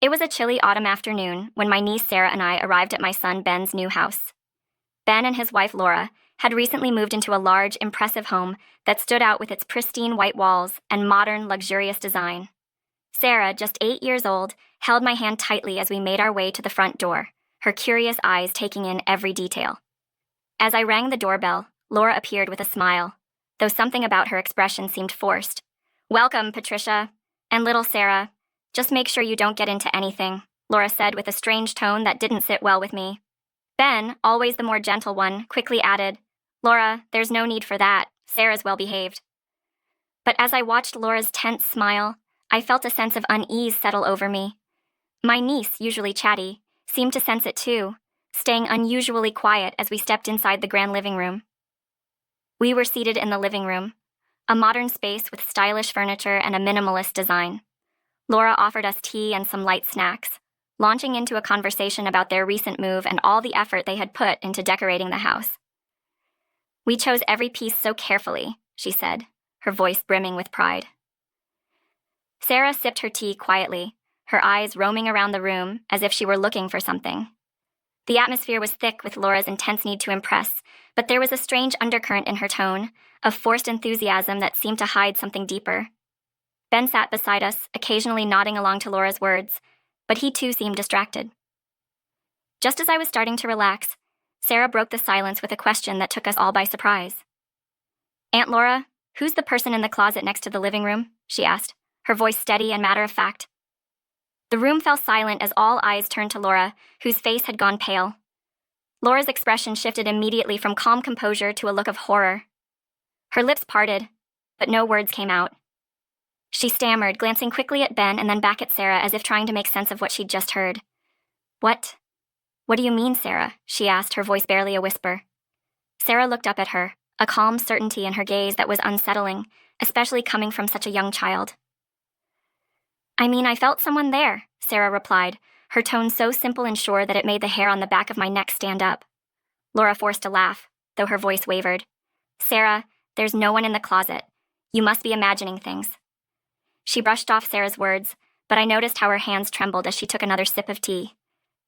It was a chilly autumn afternoon when my niece Sarah and I arrived at my son Ben's new house. Ben and his wife Laura had recently moved into a large, impressive home that stood out with its pristine white walls and modern, luxurious design. Sarah, just 8 years old, held my hand tightly as we made our way to the front door, her curious eyes taking in every detail. As I rang the doorbell, Laura appeared with a smile, though something about her expression seemed forced. "Welcome, Patricia. And little Sarah. Just make sure you don't get into anything," Laura said with a strange tone that didn't sit well with me. Ben, always the more gentle one, quickly added, "Laura, there's no need for that. Sarah's well behaved." But as I watched Laura's tense smile, I felt a sense of unease settle over me. My niece, usually chatty, seemed to sense it too, staying unusually quiet as we stepped inside the grand living room. We were seated in the living room, a modern space with stylish furniture and a minimalist design. Laura offered us tea and some light snacks, launching into a conversation about their recent move and all the effort they had put into decorating the house. "We chose every piece so carefully," she said, her voice brimming with pride. Sarah sipped her tea quietly, her eyes roaming around the room as if she were looking for something. The atmosphere was thick with Laura's intense need to impress, but there was a strange undercurrent in her tone, of forced enthusiasm that seemed to hide something deeper. Ben sat beside us, occasionally nodding along to Laura's words, but he too seemed distracted. Just as I was starting to relax, Sarah broke the silence with a question that took us all by surprise. "Aunt Laura, who's the person in the closet next to the living room?" she asked, her voice steady and matter-of-fact. The room fell silent as all eyes turned to Laura, whose face had gone pale. Laura's expression shifted immediately from calm composure to a look of horror. Her lips parted, but no words came out. She stammered, glancing quickly at Ben and then back at Sarah as if trying to make sense of what she'd just heard. What do you mean, Sarah?" she asked, her voice barely a whisper. Sarah looked up at her, a calm certainty in her gaze that was unsettling, especially coming from such a young child. "I mean, I felt someone there," Sarah replied, her tone so simple and sure that it made the hair on the back of my neck stand up. Laura forced a laugh, though her voice wavered. "Sarah, there's no one in the closet. You must be imagining things." She brushed off Sarah's words, but I noticed how her hands trembled as she took another sip of tea.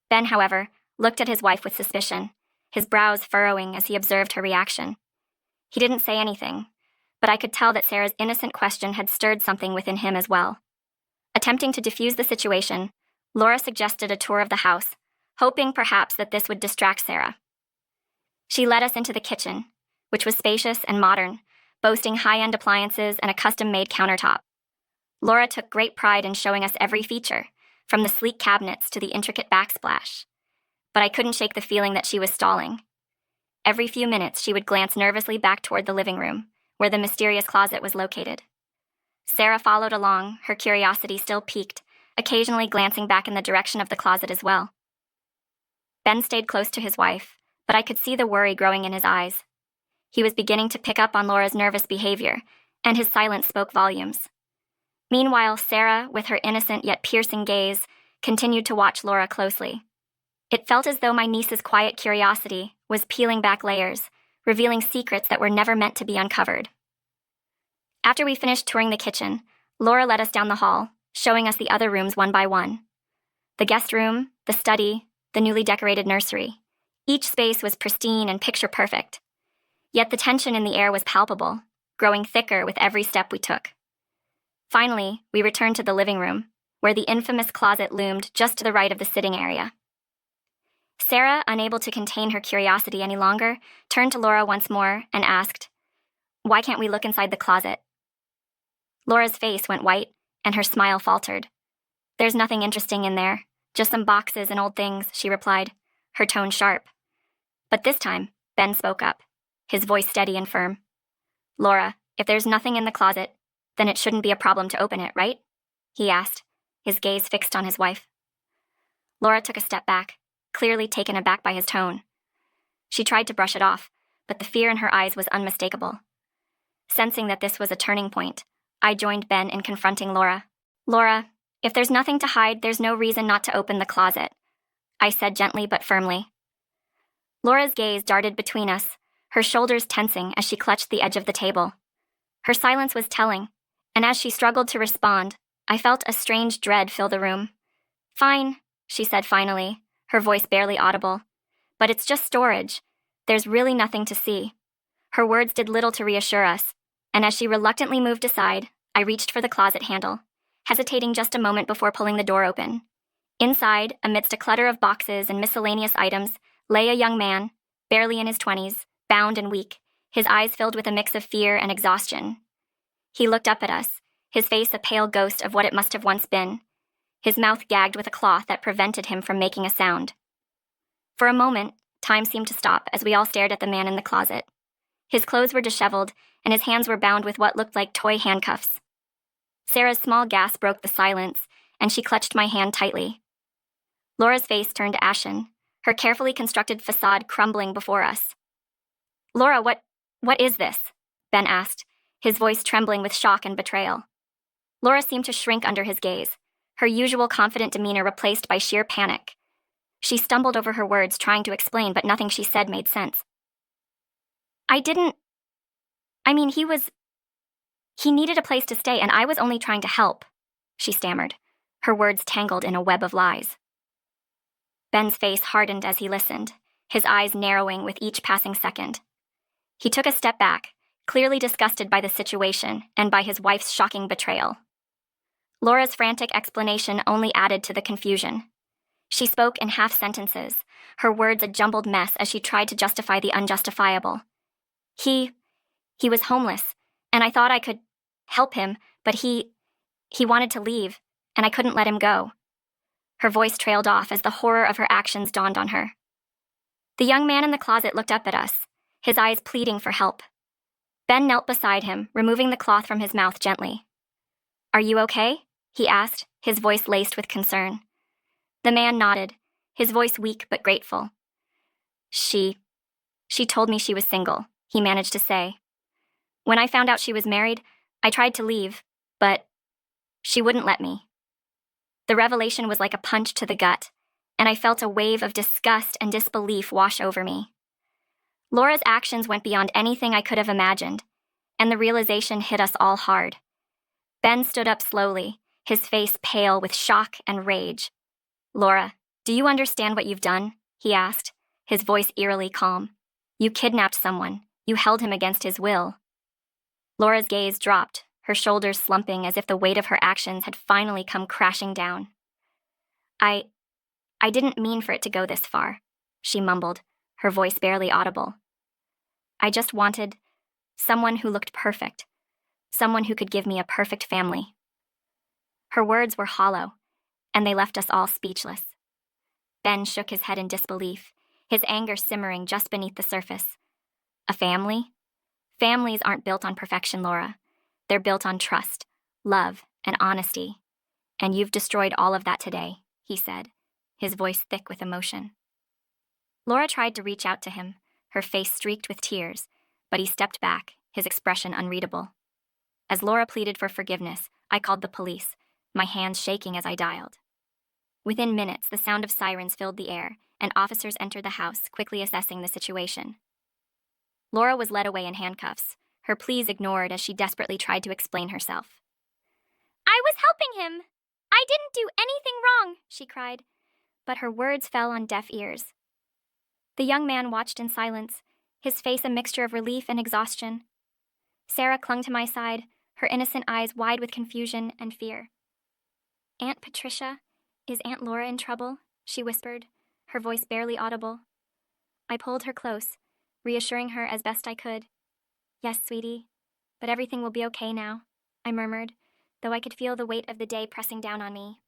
Ben, however, looked at his wife with suspicion, his brows furrowing as he observed her reaction. He didn't say anything, but I could tell that Sarah's innocent question had stirred something within him as well. Attempting to defuse the situation, Laura suggested a tour of the house, hoping perhaps that this would distract Sarah. She led us into the kitchen, which was spacious and modern, boasting high-end appliances and a custom-made countertop. Laura took great pride in showing us every feature, from the sleek cabinets to the intricate backsplash. But I couldn't shake the feeling that she was stalling. Every few minutes, she would glance nervously back toward the living room, where the mysterious closet was located. Sarah followed along, her curiosity still piqued, occasionally glancing back in the direction of the closet as well. Ben stayed close to his wife, but I could see the worry growing in his eyes. He was beginning to pick up on Laura's nervous behavior, and his silence spoke volumes. Meanwhile, Sarah, with her innocent yet piercing gaze, continued to watch Laura closely. It felt as though my niece's quiet curiosity was peeling back layers, revealing secrets that were never meant to be uncovered. After we finished touring the kitchen, Laura led us down the hall, showing us the other rooms one by one. The guest room, the study, the newly decorated nursery. Each space was pristine and picture-perfect. Yet the tension in the air was palpable, growing thicker with every step we took. Finally, we returned to the living room, where the infamous closet loomed just to the right of the sitting area. Sarah, unable to contain her curiosity any longer, turned to Laura once more and asked, "Why can't we look inside the closet?" Laura's face went white, and her smile faltered. "There's nothing interesting in there, just some boxes and old things," she replied, her tone sharp. But this time, Ben spoke up, his voice steady and firm. "Laura, if there's nothing in the closet, then it shouldn't be a problem to open it, right?" he asked, his gaze fixed on his wife. Laura took a step back, clearly taken aback by his tone. She tried to brush it off, but the fear in her eyes was unmistakable. Sensing that this was a turning point, I joined Ben in confronting Laura. "Laura, if there's nothing to hide, there's no reason not to open the closet," I said gently but firmly. Laura's gaze darted between us, her shoulders tensing as she clutched the edge of the table. Her silence was telling, and as she struggled to respond, I felt a strange dread fill the room. Fine, she said finally, her voice barely audible. But it's just storage. There's really nothing to see. Her words did little to reassure us, and as she reluctantly moved aside, I reached for the closet handle, hesitating just a moment before pulling the door open. Inside, amidst a clutter of boxes and miscellaneous items, lay a young man, barely in his 20s, bound and weak, his eyes filled with a mix of fear and exhaustion. He looked up at us, his face a pale ghost of what it must have once been, his mouth gagged with a cloth that prevented him from making a sound. For a moment, time seemed to stop as we all stared at the man in the closet. His clothes were disheveled, and his hands were bound with what looked like toy handcuffs. Sarah's small gasp broke the silence, and she clutched my hand tightly. Laura's face turned ashen, her carefully constructed facade crumbling before us. "Laura, what is this?" Ben asked, his voice trembling with shock and betrayal. Laura seemed to shrink under his gaze, her usual confident demeanor replaced by sheer panic. She stumbled over her words, trying to explain, but nothing she said made sense. He needed a place to stay, and I was only trying to help," she stammered, her words tangled in a web of lies. Ben's face hardened as he listened, his eyes narrowing with each passing second. He took a step back, clearly disgusted by the situation and by his wife's shocking betrayal. Laura's frantic explanation only added to the confusion. She spoke in half sentences, her words a jumbled mess as she tried to justify the unjustifiable. He was homeless, and I thought I could help him, but he wanted to leave, and I couldn't let him go. Her voice trailed off as the horror of her actions dawned on her. The young man in the closet looked up at us, his eyes pleading for help. Ben knelt beside him, removing the cloth from his mouth gently. "Are you okay?" he asked, his voice laced with concern. The man nodded, his voice weak but grateful. She told me she was single," he managed to say. "When I found out she was married, I tried to leave, but she wouldn't let me." The revelation was like a punch to the gut, and I felt a wave of disgust and disbelief wash over me. Laura's actions went beyond anything I could have imagined, and the realization hit us all hard. Ben stood up slowly, his face pale with shock and rage. "Laura, do you understand what you've done?" he asked, his voice eerily calm. "You kidnapped someone. You held him against his will." Laura's gaze dropped, her shoulders slumping as if the weight of her actions had finally come crashing down. I didn't mean for it to go this far," she mumbled, her voice barely audible. "I just wanted someone who looked perfect, someone who could give me a perfect family." Her words were hollow, and they left us all speechless. Ben shook his head in disbelief, his anger simmering just beneath the surface. "A family? Families aren't built on perfection, Laura. They're built on trust, love, and honesty. And you've destroyed all of that today," he said, his voice thick with emotion. Laura tried to reach out to him, her face streaked with tears, but he stepped back, his expression unreadable. As Laura pleaded for forgiveness, I called the police, my hands shaking as I dialed. Within minutes, the sound of sirens filled the air, and officers entered the house, quickly assessing the situation. Laura was led away in handcuffs, her pleas ignored as she desperately tried to explain herself. "I was helping him! I didn't do anything wrong!" she cried, but her words fell on deaf ears. The young man watched in silence, his face a mixture of relief and exhaustion. Sarah clung to my side, her innocent eyes wide with confusion and fear. "Aunt Patricia, is Aunt Laura in trouble?" she whispered, her voice barely audible. I pulled her close, reassuring her as best I could. "Yes, sweetie, but everything will be okay now," I murmured, though I could feel the weight of the day pressing down on me.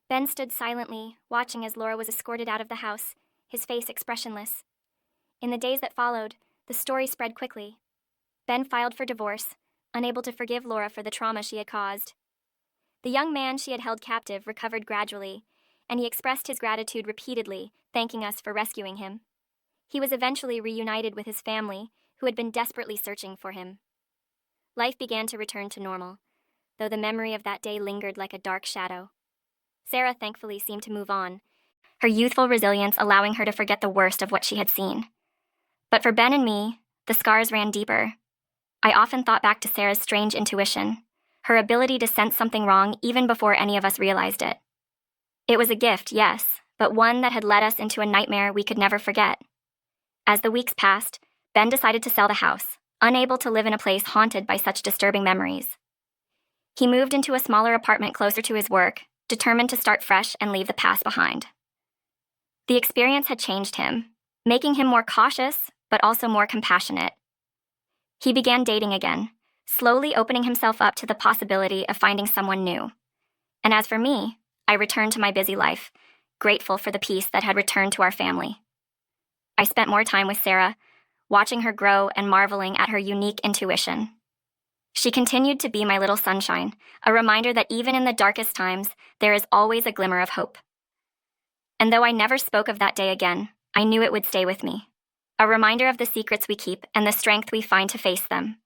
Ben stood silently, watching as Laura was escorted out of the house, his face expressionless. In the days that followed, the story spread quickly. Ben filed for divorce, unable to forgive Laura for the trauma she had caused. The young man she had held captive recovered gradually, and he expressed his gratitude repeatedly, thanking us for rescuing him. He was eventually reunited with his family, who had been desperately searching for him. Life began to return to normal, though the memory of that day lingered like a dark shadow. Sarah thankfully seemed to move on, her youthful resilience allowing her to forget the worst of what she had seen. But for Ben and me, the scars ran deeper. I often thought back to Sarah's strange intuition, her ability to sense something wrong even before any of us realized it. It was a gift, yes, but one that had led us into a nightmare we could never forget. As the weeks passed, Ben decided to sell the house, unable to live in a place haunted by such disturbing memories. He moved into a smaller apartment closer to his work, determined to start fresh and leave the past behind. The experience had changed him, making him more cautious, but also more compassionate. He began dating again, slowly opening himself up to the possibility of finding someone new. And as for me, I returned to my busy life, grateful for the peace that had returned to our family. I spent more time with Sarah, watching her grow and marveling at her unique intuition. She continued to be my little sunshine, a reminder that even in the darkest times, there is always a glimmer of hope. And though I never spoke of that day again, I knew it would stay with me, a reminder of the secrets we keep and the strength we find to face them.